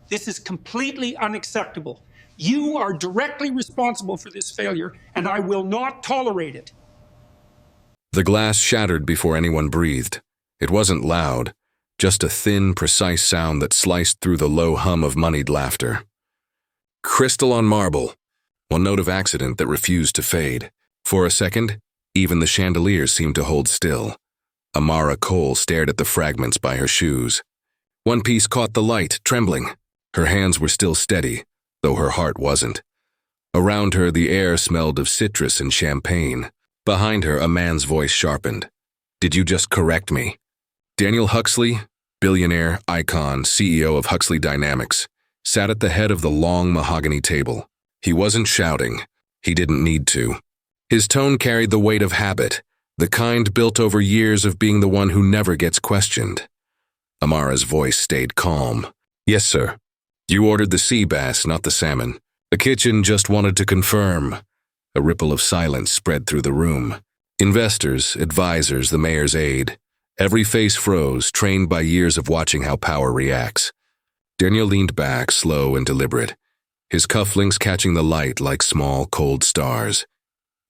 This is completely unacceptable. You are directly responsible for this failure, and I will not tolerate it. The glass shattered before anyone breathed. It wasn't loud, just a thin, precise sound that sliced through the low hum of moneyed laughter. Crystal on marble, one note of accident that refused to fade. For a second, even the chandeliers seemed to hold still. Amara Cole stared at the fragments by her shoes. One piece caught the light, trembling. Her hands were still steady, though her heart wasn't. Around her, the air smelled of citrus and champagne. Behind her, a man's voice sharpened. "Did you just correct me?" Daniel Huxley, billionaire, icon, CEO of Huxley Dynamics, sat at the head of the long mahogany table. He wasn't shouting. He didn't need to. His tone carried the weight of habit, the kind built over years of being the one who never gets questioned. Amara's voice stayed calm. "Yes, sir. You ordered the sea bass, not the salmon. The kitchen just wanted to confirm." A ripple of silence spread through the room. Investors, advisors, the mayor's aide. Every face froze, trained by years of watching how power reacts. Daniel leaned back, slow and deliberate, his cufflinks catching the light like small, cold stars.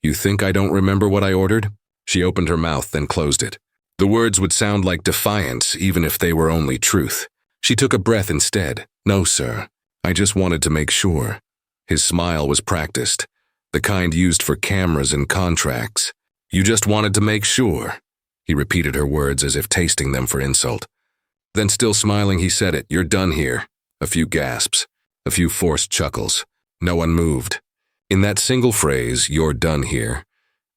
"You think I don't remember what I ordered?" She opened her mouth, then closed it. The words would sound like defiance, even if they were only truth. She took a breath instead. "No, sir. I just wanted to make sure." His smile was practiced, the kind used for cameras and contracts. "You just wanted to make sure." He repeated her words as if tasting them for insult. Then, still smiling, he said it. "You're done here." A few gasps, a few forced chuckles. No one moved. In that single phrase, "you're done here,"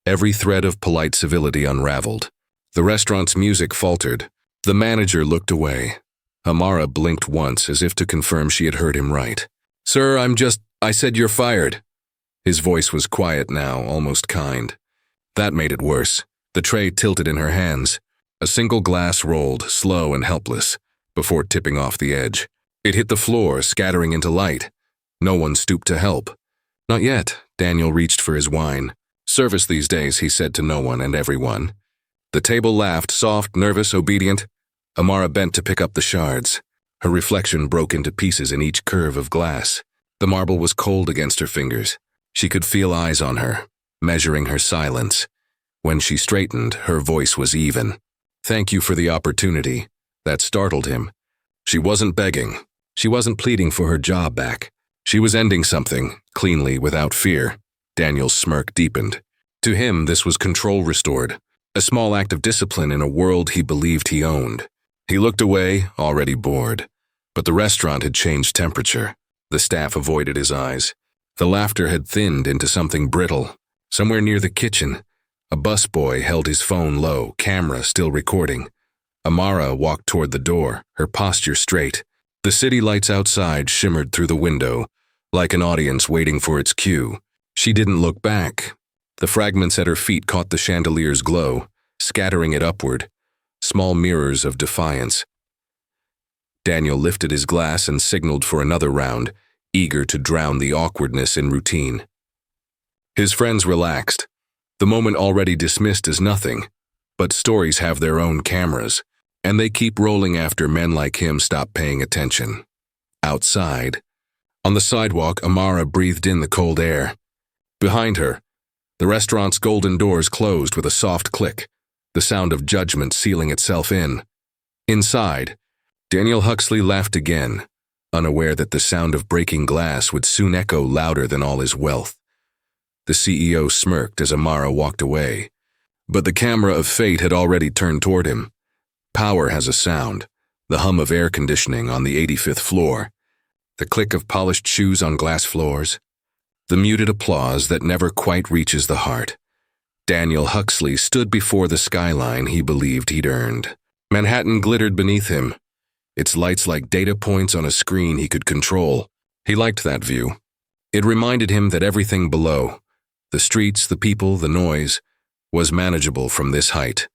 every thread of polite civility unraveled. The restaurant's music faltered. The manager looked away. Amara blinked once as if to confirm she had heard him right. "Sir, I said you're fired." His voice was quiet now, almost kind. That made it worse. The tray tilted in her hands. A single glass rolled, slow and helpless, before tipping off the edge. It hit the floor, scattering into light. No one stooped to help. Not yet. Daniel reached for his wine. Service these days, he said to no one and everyone. The table laughed, soft, nervous, obedient. Amara bent to pick up the shards. Her reflection broke into pieces in each curve of glass. The marble was cold against her fingers. She could feel eyes on her, measuring her silence. When she straightened, her voice was even. "Thank you for the opportunity." That startled him. She wasn't begging. She wasn't pleading for her job back. She was ending something, cleanly, without fear. Daniel's smirk deepened. To him, this was control restored, a small act of discipline in a world he believed he owned. He looked away, already bored. But the restaurant had changed temperature. The staff avoided his eyes. The laughter had thinned into something brittle. Somewhere near the kitchen, a busboy held his phone low, camera still recording. Amara walked toward the door, her posture straight. The city lights outside shimmered through the window, like an audience waiting for its cue. She didn't look back. The fragments at her feet caught the chandelier's glow, scattering it upward, small mirrors of defiance. Daniel lifted his glass and signaled for another round, eager to drown the awkwardness in routine. His friends relaxed, the moment already dismissed as nothing. But stories have their own cameras, and they keep rolling after men like him stop paying attention. Outside, on the sidewalk, Amara breathed in the cold air. Behind her, the restaurant's golden doors closed with a soft click, the sound of judgment sealing itself in. Inside, Daniel Huxley laughed again, unaware that the sound of breaking glass would soon echo louder than all his wealth. The CEO smirked as Amara walked away, but the camera of fate had already turned toward him. Power has a sound, the hum of air conditioning on the 85th floor, the click of polished shoes on glass floors, the muted applause that never quite reaches the heart. Daniel Huxley stood before the skyline he believed he'd earned. Manhattan glittered beneath him, its lights like data points on a screen he could control. He liked that view. It reminded him that everything below, the streets, the people, the noise, was manageable from this height.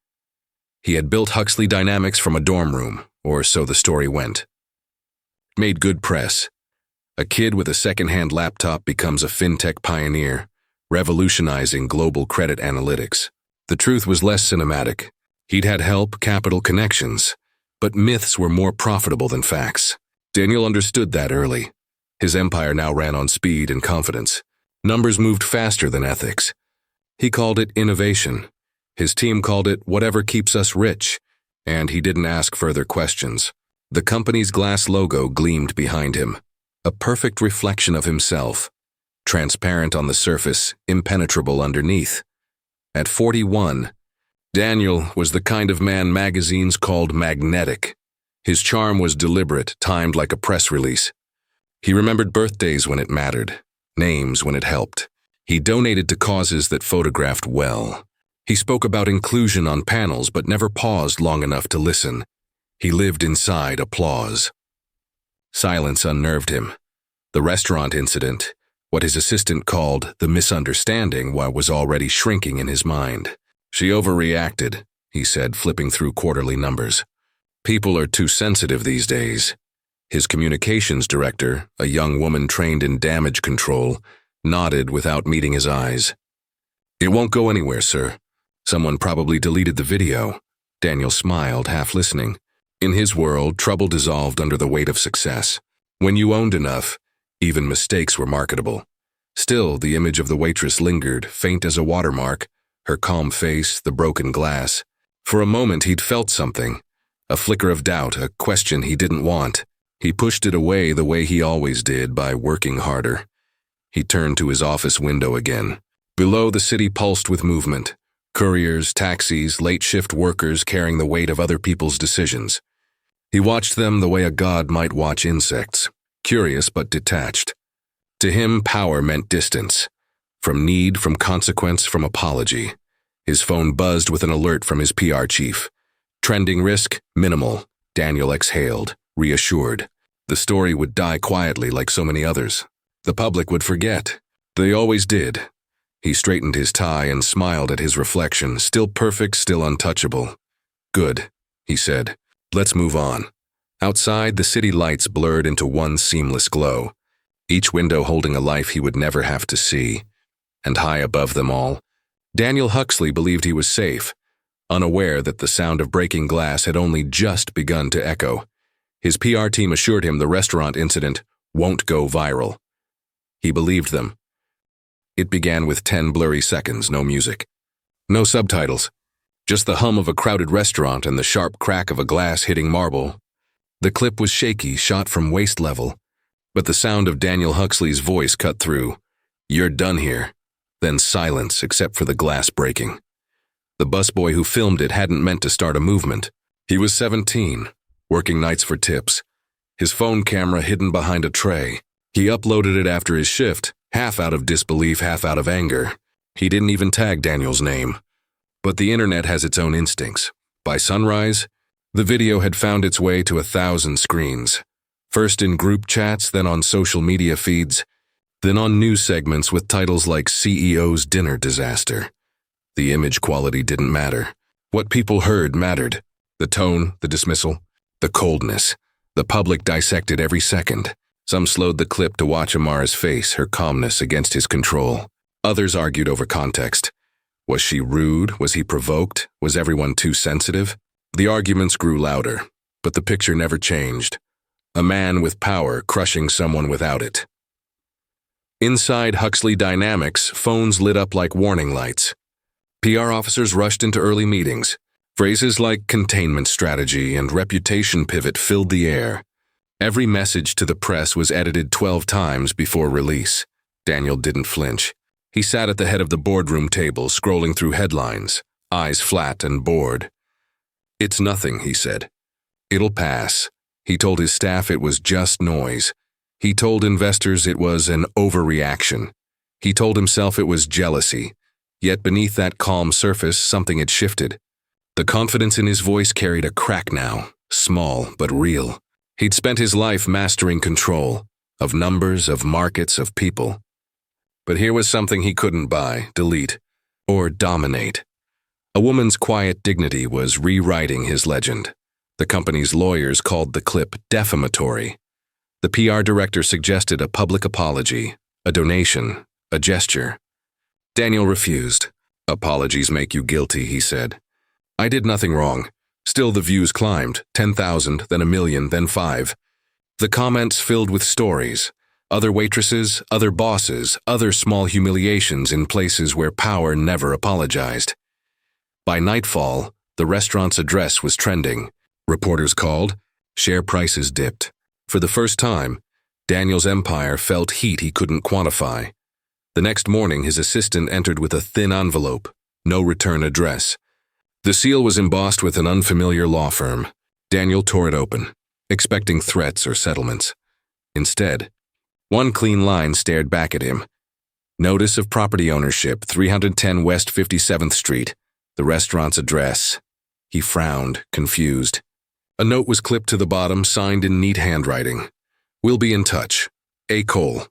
He had built Huxley Dynamics from a dorm room, or so the story went. Made good press. A kid with a second-hand laptop becomes a fintech pioneer, revolutionizing global credit analytics. The truth was less cinematic. He'd had help, capital, connections, but myths were more profitable than facts. Daniel understood that early. His empire now ran on speed and confidence. Numbers moved faster than ethics. He called it innovation. His team called it whatever keeps us rich, and he didn't ask further questions. The company's glass logo gleamed behind him, a perfect reflection of himself, transparent on the surface, impenetrable underneath. At 41, Daniel was the kind of man magazines called magnetic. His charm was deliberate, timed like a press release. He remembered birthdays when it mattered, names when it helped. He donated to causes that photographed well. He spoke about inclusion on panels but never paused long enough to listen. He lived inside applause. Silence unnerved him. The restaurant incident, what his assistant called the misunderstanding, was already shrinking in his mind. She overreacted, he said, flipping through quarterly numbers. People are too sensitive these days. His communications director, a young woman trained in damage control, nodded without meeting his eyes. It won't go anywhere, sir. Someone probably deleted the video. Daniel smiled, half listening. In his world, trouble dissolved under the weight of success. When you owned enough, even mistakes were marketable. Still, the image of the waitress lingered, faint as a watermark, her calm face, the broken glass. For a moment he'd felt something, a flicker of doubt, a question he didn't want. He pushed it away the way he always did, by working harder. He turned to his office window again. Below, the city pulsed with movement. Couriers, taxis, late-shift workers carrying the weight of other people's decisions. He watched them the way a god might watch insects, curious but detached. To him, power meant distance. From need, from consequence, from apology. His phone buzzed with an alert from his PR chief. Trending risk, minimal. Daniel exhaled, reassured. The story would die quietly like so many others. The public would forget. They always did. He straightened his tie and smiled at his reflection, still perfect, still untouchable. Good, he said. Let's move on. Outside, the city lights blurred into one seamless glow, each window holding a life he would never have to see. And high above them all, Daniel Huxley believed he was safe, unaware that the sound of breaking glass had only just begun to echo. His PR team assured him the restaurant incident won't go viral. He believed them. It began with 10 blurry seconds, no music. No subtitles. Just the hum of a crowded restaurant and the sharp crack of a glass hitting marble. The clip was shaky, shot from waist level, but the sound of Daniel Huxley's voice cut through. You're done here. Then silence, except for the glass breaking. The busboy who filmed it hadn't meant to start a movement. He was 17, working nights for tips, his phone camera hidden behind a tray. He uploaded it after his shift, half out of disbelief, half out of anger. He didn't even tag Daniel's name. But the internet has its own instincts. By sunrise, the video had found its way to 1,000 screens. First in group chats, then on social media feeds, then on news segments with titles like CEO's Dinner Disaster. The image quality didn't matter. What people heard mattered. The tone, the dismissal, the coldness. The public dissected every second. Some slowed the clip to watch Amara's face, her calmness against his control. Others argued over context. Was she rude? Was he provoked? Was everyone too sensitive? The arguments grew louder, but the picture never changed. A man with power crushing someone without it. Inside Huxley Dynamics, phones lit up like warning lights. PR officers rushed into early meetings. Phrases like containment strategy and reputation pivot filled the air. Every message to the press was edited 12 times before release. Daniel didn't flinch. He sat at the head of the boardroom table, scrolling through headlines, eyes flat and bored. It's nothing, he said. It'll pass. He told his staff it was just noise. He told investors it was an overreaction. He told himself it was jealousy. Yet beneath that calm surface, something had shifted. The confidence in his voice carried a crack now, small but real. He'd spent his life mastering control, of numbers, of markets, of people. But here was something he couldn't buy, delete, or dominate. A woman's quiet dignity was rewriting his legend. The company's lawyers called the clip defamatory. The PR director suggested a public apology, a donation, a gesture. Daniel refused. Apologies make you guilty, he said. I did nothing wrong. Still the views climbed, 10,000, then 1 million, then 5. The comments filled with stories. Other waitresses, other bosses, other small humiliations in places where power never apologized. By nightfall, the restaurant's address was trending. Reporters called. Share prices dipped. For the first time, Daniel's empire felt heat he couldn't quantify. The next morning, his assistant entered with a thin envelope. No return address. The seal was embossed with an unfamiliar law firm. Daniel tore it open, expecting threats or settlements. Instead, one clean line stared back at him. Notice of property ownership, 310 West 57th Street, the restaurant's address. He frowned, confused. A note was clipped to the bottom, signed in neat handwriting. We'll be in touch. A. Cole.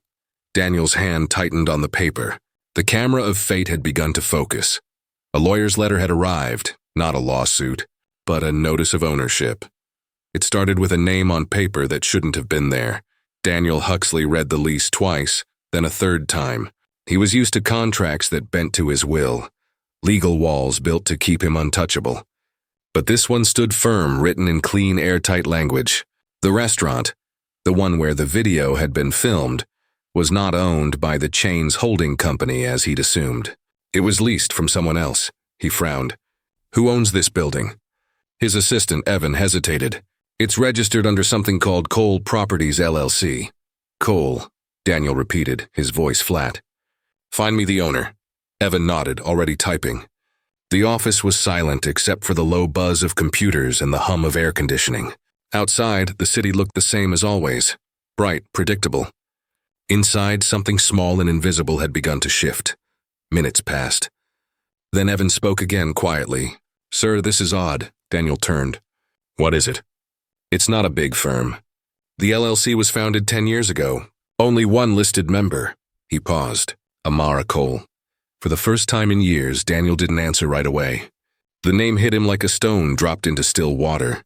Daniel's hand tightened on the paper. The camera of fate had begun to focus. A lawyer's letter had arrived, not a lawsuit, but a notice of ownership. It started with a name on paper that shouldn't have been there. Daniel Huxley read the lease twice, then a third time. He was used to contracts that bent to his will, legal walls built to keep him untouchable. But this one stood firm, written in clean, airtight language. The restaurant, the one where the video had been filmed, was not owned by the chain's holding company as he'd assumed. It was leased from someone else. He frowned. Who owns this building? His assistant, Evan, hesitated. It's registered under something called Cole Properties, LLC. Cole, Daniel repeated, his voice flat. Find me the owner. Evan nodded, already typing. The office was silent except for the low buzz of computers and the hum of air conditioning. Outside, the city looked the same as always. Bright, predictable. Inside, something small and invisible had begun to shift. Minutes passed. Then Evan spoke again quietly. Sir, this is odd. Daniel turned. What is it? It's not a big firm. The LLC was founded 10 years ago. Only one listed member. He paused. Amara Cole. For the first time in years, Daniel didn't answer right away. The name hit him like a stone dropped into still water.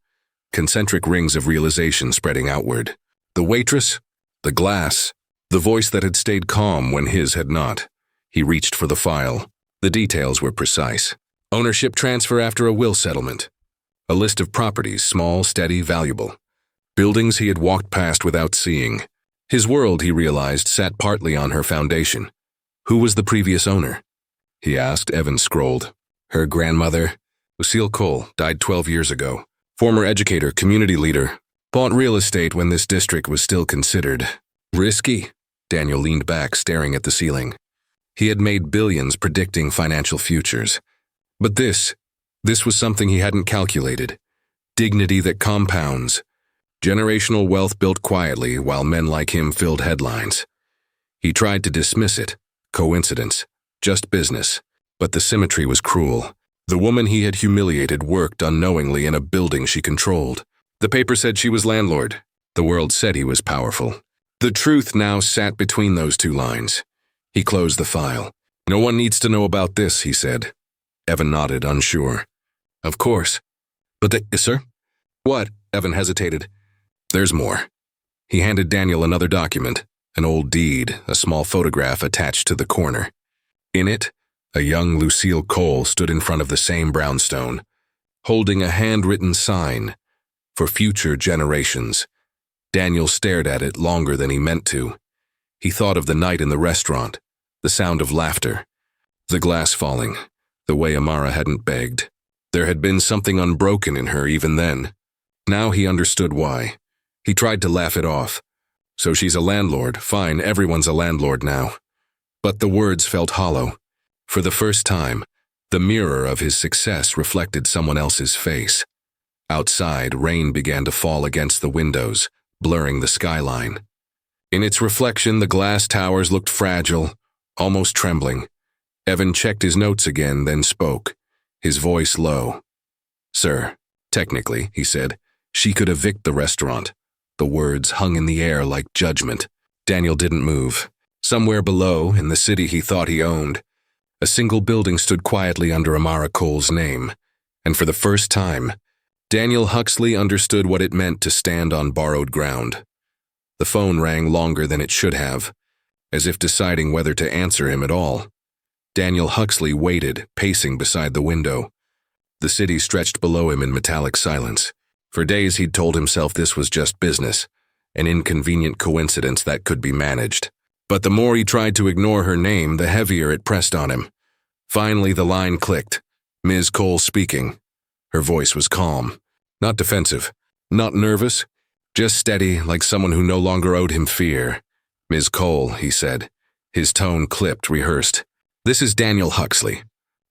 Concentric rings of realization spreading outward. The waitress, the glass, the voice that had stayed calm when his had not. He reached for the file. The details were precise. Ownership transfer after a will settlement. A list of properties, small, steady, valuable. Buildings he had walked past without seeing. His world, he realized, sat partly on her foundation. Who was the previous owner? He asked. Evan scrolled. Her grandmother, Lucille Cole, died 12 years ago. Former educator, community leader. Bought real estate when this district was still considered risky. Daniel leaned back, staring at the ceiling. He had made billions predicting financial futures. But this was something he hadn't calculated. Dignity that compounds. Generational wealth built quietly while men like him filled headlines. He tried to dismiss it. Coincidence. Just business. But the symmetry was cruel. The woman he had humiliated worked unknowingly in a building she controlled. The paper said she was landlord. The world said he was powerful. The truth now sat between those two lines. He closed the file. No one needs to know about this, he said. Evan nodded, unsure. Of course. But sir? What? Evan hesitated. There's more. He handed Daniel another document, an old deed, a small photograph attached to the corner. In it, a young Lucille Cole stood in front of the same brownstone, holding a handwritten sign, for future generations. Daniel stared at it longer than he meant to. He thought of the night in the restaurant, the sound of laughter, the glass falling, the way Amara hadn't begged. There had been something unbroken in her even then. Now he understood why. He tried to laugh it off. So she's a landlord. Fine, everyone's a landlord now. But the words felt hollow. For the first time, the mirror of his success reflected someone else's face. Outside, rain began to fall against the windows, blurring the skyline. In its reflection, the glass towers looked fragile, almost trembling. Evan checked his notes again, then spoke, his voice low. Sir, technically, he said, she could evict the restaurant. The words hung in the air like judgment. Daniel didn't move. Somewhere below, in the city he thought he owned, a single building stood quietly under Amara Cole's name, and for the first time, Daniel Huxley understood what it meant to stand on borrowed ground. The phone rang longer than it should have, as if deciding whether to answer him at all. Daniel Huxley waited, pacing beside the window. The city stretched below him in metallic silence. For days he'd told himself this was just business, an inconvenient coincidence that could be managed. But the more he tried to ignore her name, the heavier it pressed on him. Finally, the line clicked. Ms. Cole speaking. Her voice was calm, not defensive, not nervous, just steady, like someone who no longer owed him fear. Ms. Cole, he said, his tone clipped, rehearsed. This is Daniel Huxley.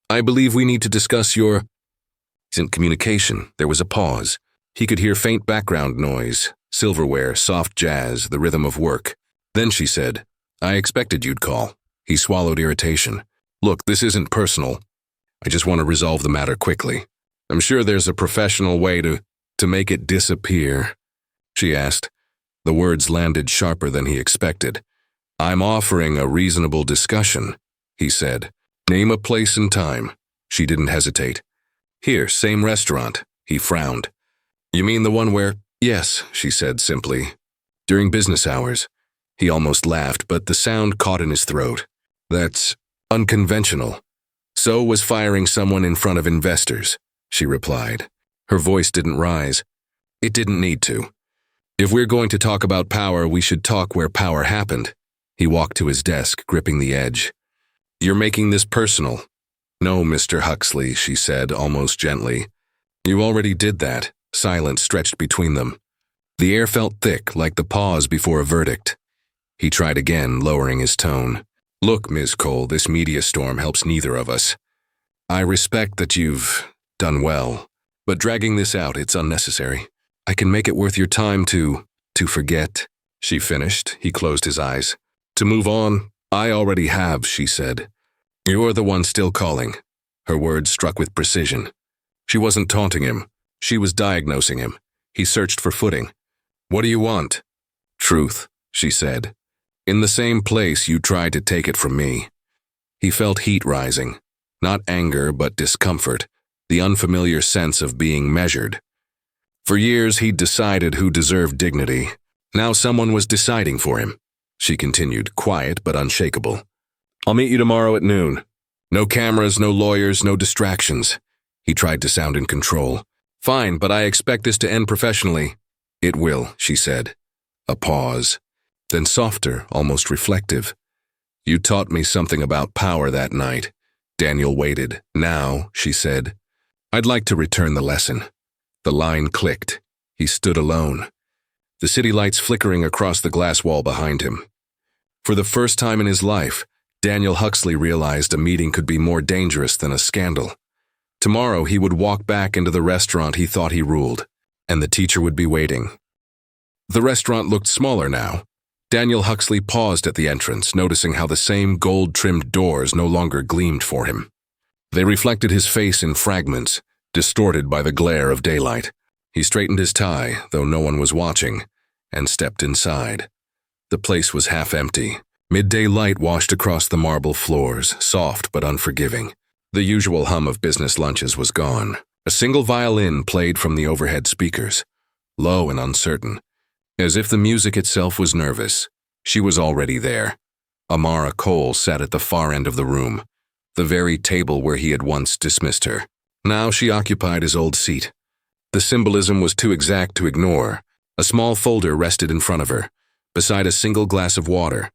I believe we need to discuss your... In communication, there was a pause. He could hear faint background noise, silverware, soft jazz, the rhythm of work. Then she said, I expected you'd call. He swallowed irritation. Look, this isn't personal. I just want to resolve the matter quickly. I'm sure there's a professional way to make it disappear. She asked. The words landed sharper than he expected. I'm offering a reasonable discussion, he said. Name a place and time. She didn't hesitate. Here, same restaurant. He frowned. You mean the one where... Yes, she said simply. During business hours. He almost laughed, but the sound caught in his throat. That's unconventional. So was firing someone in front of investors, she replied. Her voice didn't rise. It didn't need to. If we're going to talk about power, we should talk where power happened. He walked to his desk, gripping the edge. You're making this personal. No, Mr. Huxley, she said, almost gently. You already did that. Silence stretched between them. The air felt thick, like the pause before a verdict. He tried again, lowering his tone. Look, Ms. Cole, this media storm helps neither of us. I respect that you've done well, but dragging this out, it's unnecessary. I can make it worth your time to forget. She finished. He closed his eyes. To move on, I already have, she said. You're the one still calling. Her words struck with precision. She wasn't taunting him. She was diagnosing him. He searched for footing. What do you want? Truth, she said. In the same place you tried to take it from me. He felt heat rising. Not anger, but discomfort. The unfamiliar sense of being measured. For years he'd decided who deserved dignity. Now someone was deciding for him. She continued, quiet but unshakable. I'll meet you tomorrow at noon. No cameras, no lawyers, no distractions. He tried to sound in control. Fine, but I expect this to end professionally. It will, she said. A pause. Then softer, almost reflective. You taught me something about power that night. Daniel waited. Now, she said, I'd like to return the lesson. The line clicked. He stood alone. The city lights flickering across the glass wall behind him. For the first time in his life, Daniel Huxley realized a meeting could be more dangerous than a scandal. Tomorrow he would walk back into the restaurant he thought he ruled, and the teacher would be waiting. The restaurant looked smaller now. Daniel Huxley paused at the entrance, noticing how the same gold-trimmed doors no longer gleamed for him. They reflected his face in fragments, distorted by the glare of daylight. He straightened his tie, though no one was watching, and stepped inside. The place was half empty. Midday light washed across the marble floors, soft but unforgiving. The usual hum of business lunches was gone. A single violin played from the overhead speakers, low and uncertain. As if the music itself was nervous, she was already there. Amara Cole sat at the far end of the room, the very table where he had once dismissed her. Now she occupied his old seat. The symbolism was too exact to ignore. A small folder rested in front of her, beside a single glass of water.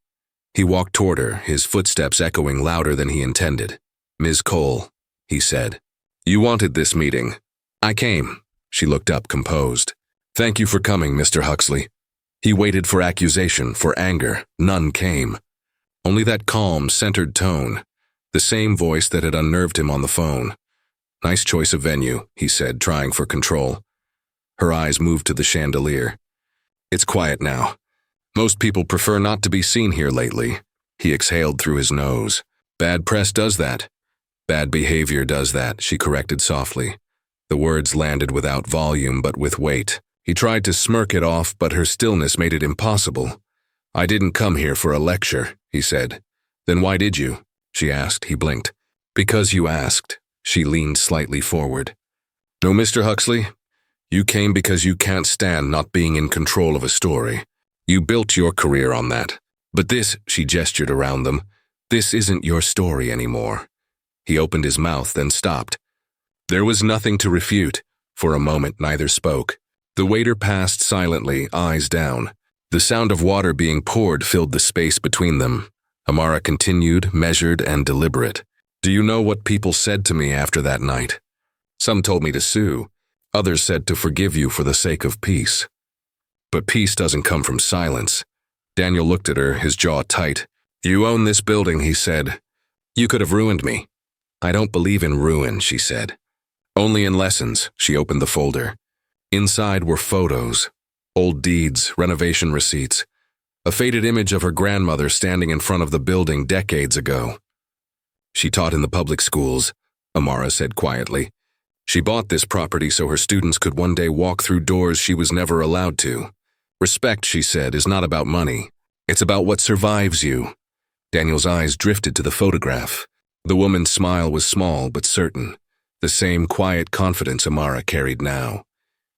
He walked toward her, his footsteps echoing louder than he intended. Ms. Cole, he said. You wanted this meeting. I came. She looked up, composed. Thank you for coming, Mr. Huxley. He waited for accusation, for anger. None came. Only that calm, centered tone, the same voice that had unnerved him on the phone. Nice choice of venue, he said, trying for control. Her eyes moved to the chandelier. It's quiet now. Most people prefer not to be seen here lately. He exhaled through his nose. Bad press does that. Bad behavior does that, she corrected softly. The words landed without volume but with weight. He tried to smirk it off, but her stillness made it impossible. I didn't come here for a lecture, he said. Then why did you? She asked. He blinked. Because you asked. She leaned slightly forward. No, Mr. Huxley. You came because you can't stand not being in control of a story. You built your career on that. But this, she gestured around them, this isn't your story anymore. He opened his mouth, then stopped. There was nothing to refute. For a moment, neither spoke. The waiter passed silently, eyes down. The sound of water being poured filled the space between them. Amara continued, measured and deliberate. Do you know what people said to me after that night? Some told me to sue. Others said to forgive you for the sake of peace. But peace doesn't come from silence. Daniel looked at her, his jaw tight. You own this building, he said. You could have ruined me. I don't believe in ruin, she said. Only in lessons. She opened the folder. Inside were photos, old deeds, renovation receipts, a faded image of her grandmother standing in front of the building decades ago. She taught in the public schools, Amara said quietly. She bought this property so her students could one day walk through doors she was never allowed to. Respect, she said, is not about money. It's about what survives you. Daniel's eyes drifted to the photograph. The woman's smile was small but certain, the same quiet confidence Amara carried now.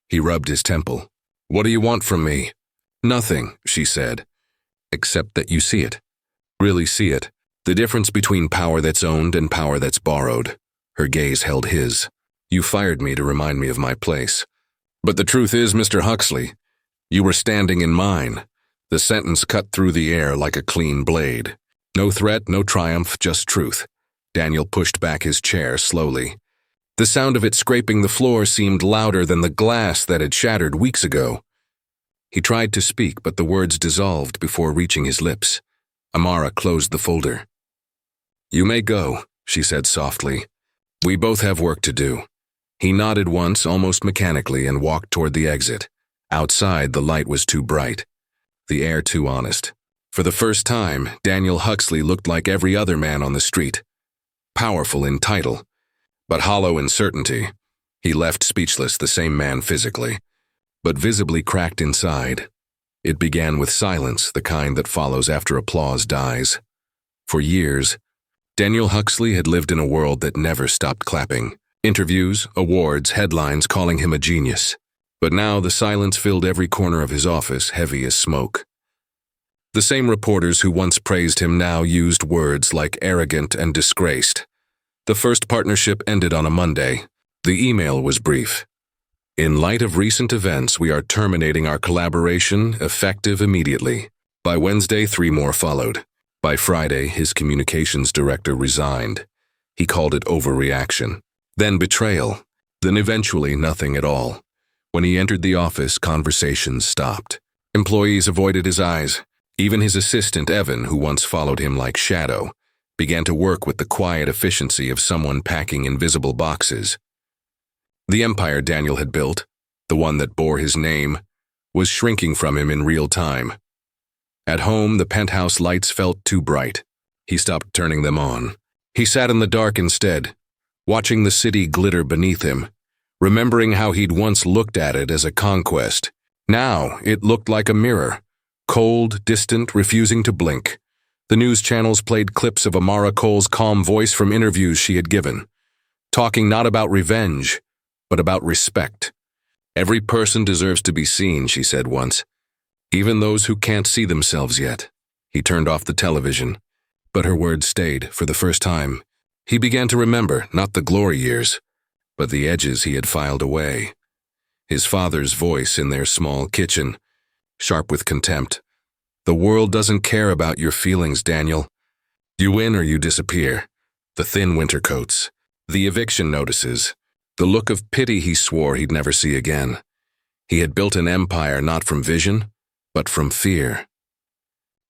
He rubbed his temple. What do you want from me? Nothing, she said, except that you see it. Really see it. The difference between power that's owned and power that's borrowed. Her gaze held his. You fired me to remind me of my place. But the truth is, Mr. Huxley, you were standing in mine. The sentence cut through the air like a clean blade. No threat, no triumph, just truth. Daniel pushed back his chair slowly. The sound of it scraping the floor seemed louder than the glass that had shattered weeks ago. He tried to speak, but the words dissolved before reaching his lips. Amara closed the folder. You may go, she said softly. We both have work to do. He nodded once, almost mechanically, and walked toward the exit. Outside, the light was too bright, the air too honest. For the first time, Daniel Huxley looked like every other man on the street. Powerful in title, but hollow in certainty. He left speechless, the same man physically, but visibly cracked inside. It began with silence, the kind that follows after applause dies. For years, Daniel Huxley had lived in a world that never stopped clapping. Interviews, awards, headlines calling him a genius. But now the silence filled every corner of his office, heavy as smoke. The same reporters who once praised him now used words like arrogant and disgraced. The first partnership ended on a Monday. The email was brief. In light of recent events, we are terminating our collaboration, effective immediately. By Wednesday, 3 more followed. By Friday, his communications director resigned. He called it overreaction. Then betrayal. Then eventually nothing at all. When he entered the office, conversations stopped. Employees avoided his eyes. Even his assistant, Evan, who once followed him like shadow, began to work with the quiet efficiency of someone packing invisible boxes. The empire Daniel had built, the one that bore his name, was shrinking from him in real time. At home, the penthouse lights felt too bright. He stopped turning them on. He sat in the dark instead, watching the city glitter beneath him, remembering how he'd once looked at it as a conquest. Now, it looked like a mirror. Cold, distant, refusing to blink. The news channels played clips of Amara Cole's calm voice from interviews she had given, talking not about revenge, but about respect. Every person deserves to be seen, she said once, even those who can't see themselves yet. He turned off the television, but her words stayed. For the first time, he began to remember not the glory years, but the edges he had filed away. His father's voice in their small kitchen, sharp with contempt. The world doesn't care about your feelings, Daniel. You win or you disappear. The thin winter coats, the eviction notices, the look of pity he swore he'd never see again. He had built an empire not from vision, but from fear.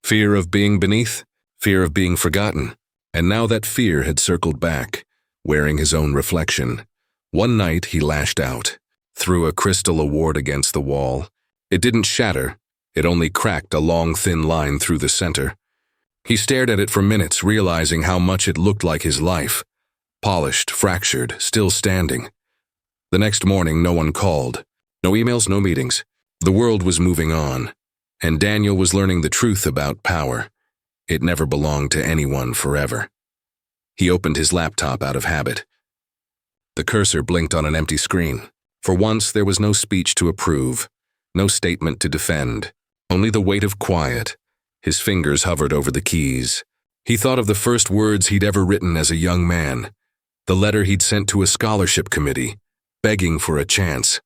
Fear of being beneath, fear of being forgotten. And now that fear had circled back, wearing his own reflection. One night he lashed out, threw a crystal award against the wall. It didn't shatter, it only cracked a long thin line through the center. He stared at it for minutes, realizing how much it looked like his life. Polished, fractured, still standing. The next morning no one called. No emails, no meetings. The world was moving on, and Daniel was learning the truth about power. It never belonged to anyone forever. He opened his laptop out of habit. The cursor blinked on an empty screen. For once there was no speech to approve, no statement to defend, only the weight of quiet. His fingers hovered over the keys. He thought of the first words he'd ever written as a young man, the letter he'd sent to a scholarship committee, begging for a chance.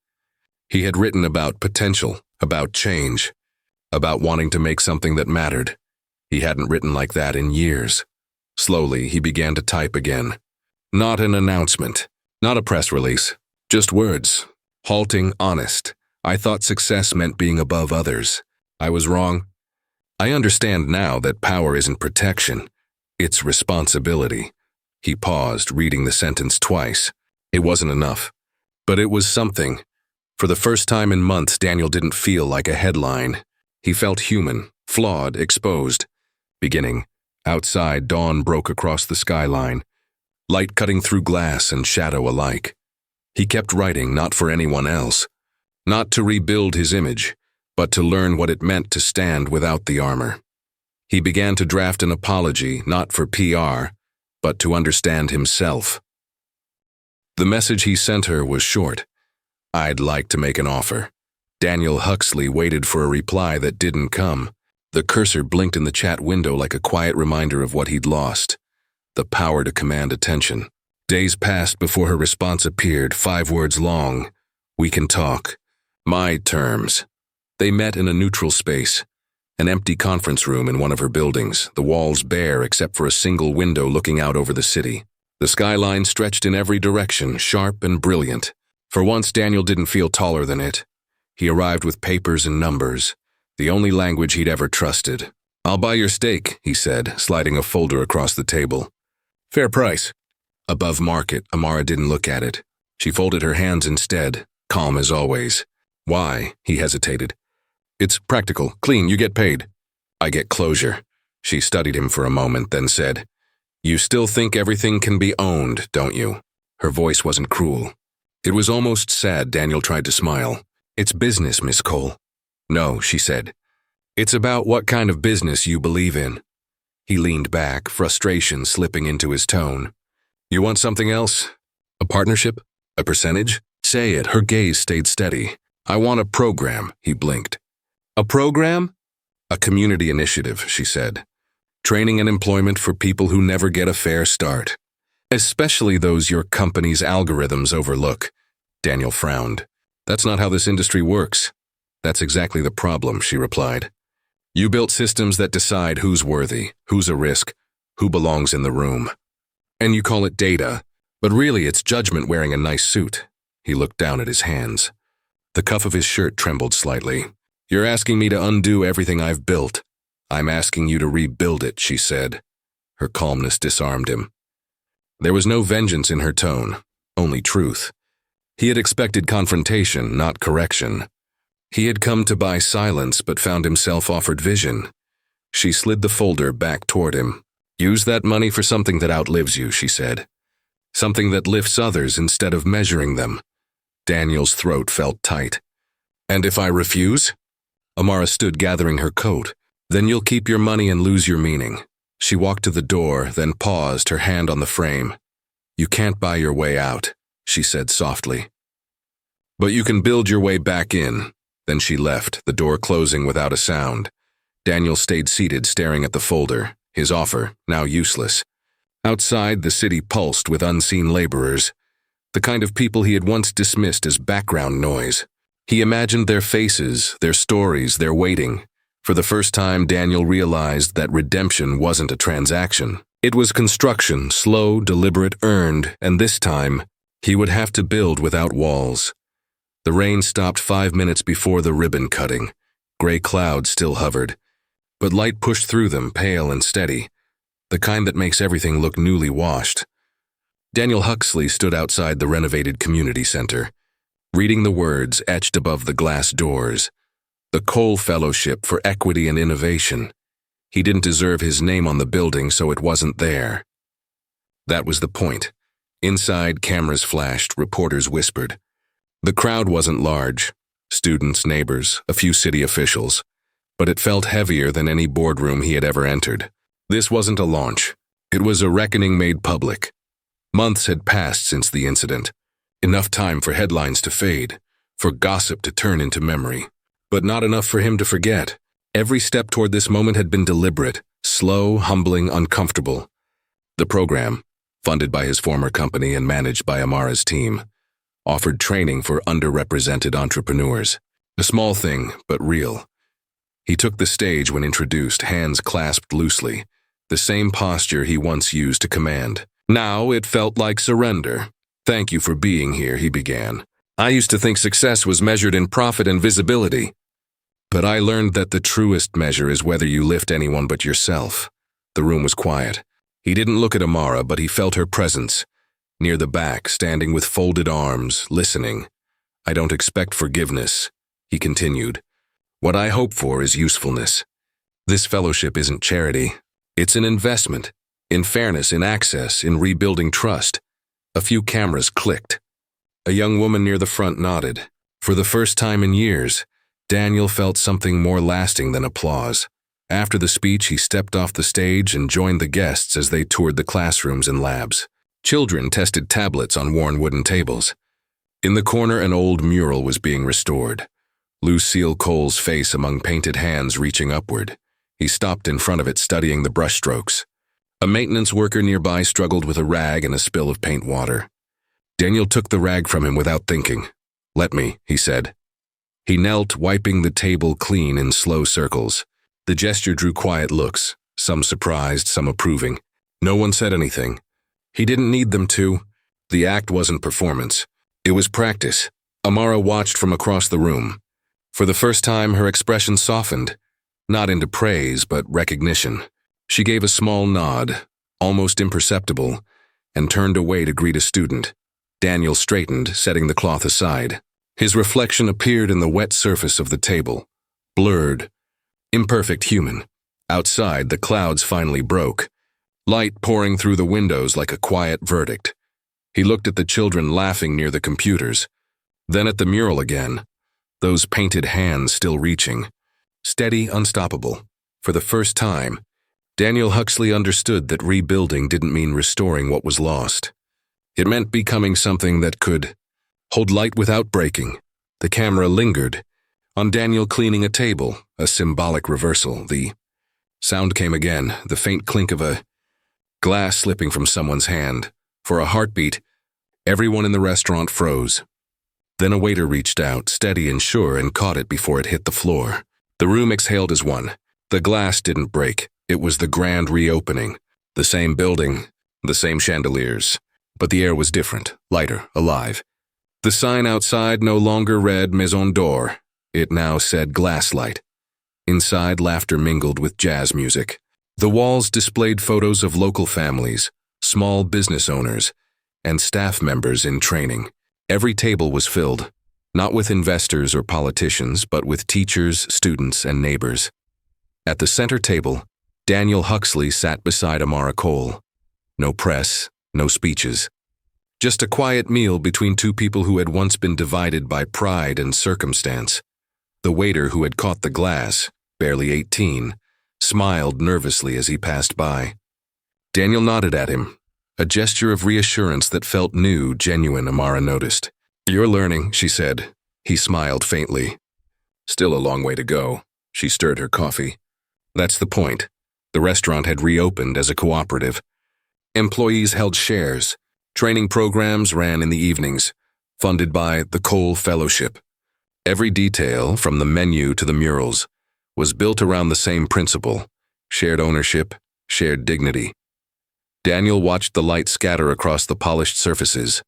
He had written about potential, about change. about wanting to make something that mattered. He hadn't written like that in years. Slowly, he began to type again. Not an announcement, not a press release, just words. Halting, honest. I thought success meant being above others. I was wrong. I understand now that power isn't protection. It's responsibility. He paused, reading the sentence twice. It wasn't enough. But it was something. For the first time in months, Daniel didn't feel like a headline. He felt human, flawed, exposed. Beginning. Outside, dawn broke across the skyline, light cutting through glass and shadow alike. He kept writing, not for anyone else, not to rebuild his image, but to learn what it meant to stand without the armor. He began to draft an apology, not for PR, but to understand himself. The message he sent her was short. I'd like to make an offer. Daniel Huxley waited for a reply that didn't come. The cursor blinked in the chat window like a quiet reminder of what he'd lost. The power to command attention. Days passed before her response appeared, 5 words long. We can talk. My terms. They met in a neutral space. An empty conference room in one of her buildings, the walls bare except for a single window looking out over the city. The skyline stretched in every direction, sharp and brilliant. For once, Daniel didn't feel taller than it. He arrived with papers and numbers, the only language he'd ever trusted. I'll buy your steak, he said, sliding a folder across the table. Fair price. Above market, Amara didn't look at it. She folded her hands instead, calm as always. Why? He hesitated. It's practical, clean, you get paid. I get closure. She studied him for a moment, then said, You still think everything can be owned, don't you? Her voice wasn't cruel. It was almost sad. Daniel tried to smile. It's business, Miss Cole. No, she said. It's about what kind of business you believe in. He leaned back, frustration slipping into his tone. You want something else? A partnership? A percentage? Say it. Her gaze stayed steady. I want a program, he blinked. A program? A community initiative, she said. Training and employment for people who never get a fair start. Especially those your company's algorithms overlook. Daniel frowned. That's not how this industry works. That's exactly the problem, she replied. You built systems that decide who's worthy, who's a risk, who belongs in the room. And you call it data, but really it's judgment wearing a nice suit. He looked down at his hands. The cuff of his shirt trembled slightly. You're asking me to undo everything I've built. I'm asking you to rebuild it, she said. Her calmness disarmed him. There was no vengeance in her tone, only truth. He had expected confrontation, not correction. He had come to buy silence but found himself offered vision. She slid the folder back toward him. Use that money for something that outlives you, she said. Something that lifts others instead of measuring them. Daniel's throat felt tight. And if I refuse? Amara stood gathering her coat. Then you'll keep your money and lose your meaning. She walked to the door, then paused, her hand on the frame. You can't buy your way out, she said softly. But you can build your way back in. Then she left, the door closing without a sound. Daniel stayed seated, staring at the folder, his offer, now useless. Outside, the city pulsed with unseen laborers, the kind of people he had once dismissed as background noise. He imagined their faces, their stories, their waiting. For the first time, Daniel realized that redemption wasn't a transaction. It was construction, slow, deliberate, earned, and this time, he would have to build without walls. The rain stopped 5 minutes before the ribbon cutting. Gray clouds still hovered, but light pushed through them, pale and steady, the kind that makes everything look newly washed. Daniel Huxley stood outside the renovated community center, reading the words etched above the glass doors. The Cole Fellowship for Equity and Innovation. He didn't deserve his name on the building, so it wasn't there. That was the point. Inside, cameras flashed, reporters whispered. The crowd wasn't large. Students, neighbors, a few city officials. But it felt heavier than any boardroom he had ever entered. This wasn't a launch. It was a reckoning made public. Months had passed since the incident. Enough time for headlines to fade, for gossip to turn into memory. But not enough for him to forget. Every step toward this moment had been deliberate, slow, humbling, uncomfortable. The program, funded by his former company and managed by Amara's team, offered training for underrepresented entrepreneurs. A small thing, but real. He took the stage when introduced, hands clasped loosely, the same posture he once used to command. Now it felt like surrender. "Thank you for being here," he began. "I used to think success was measured in profit and visibility. But I learned that the truest measure is whether you lift anyone but yourself." The room was quiet. He didn't look at Amara, but he felt her presence, near the back, standing with folded arms, listening. "I don't expect forgiveness," he continued. "What I hope for is usefulness. This fellowship isn't charity. It's an investment, in fairness, in access, in rebuilding trust." A few cameras clicked. A young woman near the front nodded. For the first time in years, Daniel felt something more lasting than applause. After the speech, he stepped off the stage and joined the guests as they toured the classrooms and labs. Children tested tablets on worn wooden tables. In the corner, an old mural was being restored. Lucille Cole's face among painted hands reaching upward. He stopped in front of it, studying the brushstrokes. A maintenance worker nearby struggled with a rag and a spill of paint water. Daniel took the rag from him without thinking. "Let me," he said. He knelt, wiping the table clean in slow circles. The gesture drew quiet looks, some surprised, some approving. No one said anything. He didn't need them to. The act wasn't performance. It was practice. Amara watched from across the room. For the first time, her expression softened, not into praise, but recognition. She gave a small nod, almost imperceptible, and turned away to greet a student. Daniel straightened, setting the cloth aside. His reflection appeared in the wet surface of the table, blurred, imperfect human. Outside, the clouds finally broke, light pouring through the windows like a quiet verdict. He looked at the children laughing near the computers, then at the mural again, those painted hands still reaching. Steady, unstoppable. For the first time, Daniel Huxley understood that rebuilding didn't mean restoring what was lost. It meant becoming something that could hold light without breaking. The camera lingered on Daniel cleaning a table, a symbolic reversal. The sound came again, the faint clink of a glass slipping from someone's hand. For a heartbeat, everyone in the restaurant froze. Then a waiter reached out, steady and sure, and caught it before it hit the floor. The room exhaled as one. The glass didn't break. It was the grand reopening. The same building, the same chandeliers. But the air was different, lighter, alive. The sign outside no longer read Maison d'Or. It now said Glasslight. Inside, laughter mingled with jazz music. The walls displayed photos of local families, small business owners, and staff members in training. Every table was filled, not with investors or politicians, but with teachers, students, and neighbors. At the center table, Daniel Huxley sat beside Amara Cole. No press, no speeches. Just a quiet meal between two people who had once been divided by pride and circumstance. The waiter who had caught the glass, barely 18, smiled nervously as he passed by. Daniel nodded at him, a gesture of reassurance that felt new, genuine, Amara noticed. "You're learning," she said. He smiled faintly. "Still a long way to go." She stirred her coffee. That's the point. The restaurant had reopened as a cooperative. Employees held shares. Training programs ran in the evenings, funded by the Cole Fellowship. Every detail, from the menu to the murals, was built around the same principle: shared ownership, shared dignity. Daniel watched the light scatter across the polished surfaces.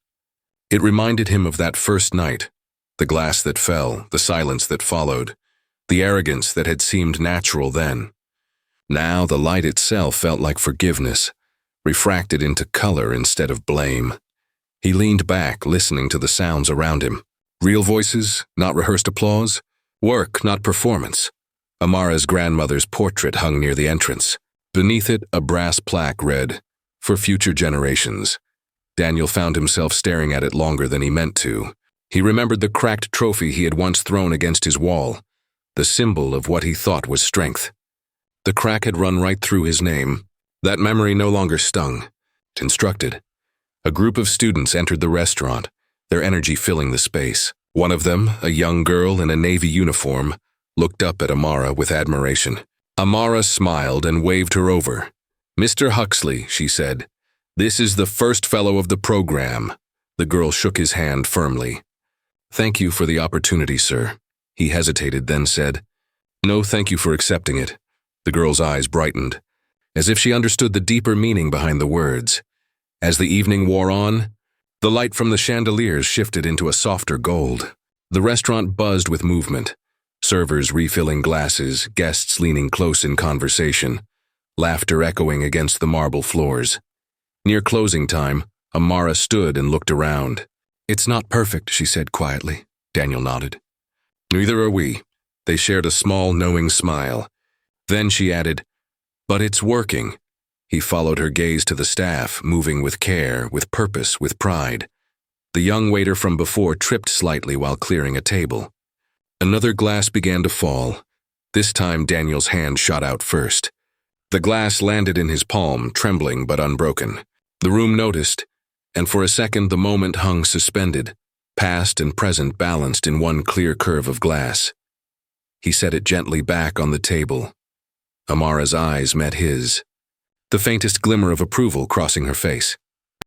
It reminded him of that first night, the glass that fell, the silence that followed, the arrogance that had seemed natural then. Now the light itself felt like forgiveness, refracted into color instead of blame. He leaned back, listening to the sounds around him. Real voices, not rehearsed applause. Work, not performance. Amara's grandmother's portrait hung near the entrance. Beneath it, a brass plaque read, "For future generations." Daniel found himself staring at it longer than he meant to. He remembered the cracked trophy he had once thrown against his wall, the symbol of what he thought was strength. The crack had run right through his name. That memory no longer stung. It instructed. A group of students entered the restaurant, their energy filling the space. One of them, a young girl in a navy uniform, looked up at Amara with admiration. Amara smiled and waved her over. "Mr. Huxley," she said, "this is the first fellow of the program." The girl shook his hand firmly. "Thank you for the opportunity, sir." He hesitated, then said, No, thank you for accepting it. The girl's eyes brightened, as if she understood the deeper meaning behind the words. As the evening wore on, the light from the chandeliers shifted into a softer gold. The restaurant buzzed with movement, servers refilling glasses, guests leaning close in conversation, laughter echoing against the marble floors. Near closing time, Amara stood and looked around. "It's not perfect," she said quietly. Daniel nodded. "Neither are we." They shared a small, knowing smile. Then she added, "But it's working." He followed her gaze to the staff, moving with care, with purpose, with pride. The young waiter from before tripped slightly while clearing a table. Another glass began to fall. This time Daniel's hand shot out first. The glass landed in his palm, trembling but unbroken. The room noticed, and for a second the moment hung suspended, past and present balanced in one clear curve of glass. He set it gently back on the table. Amara's eyes met his, the faintest glimmer of approval crossing her face.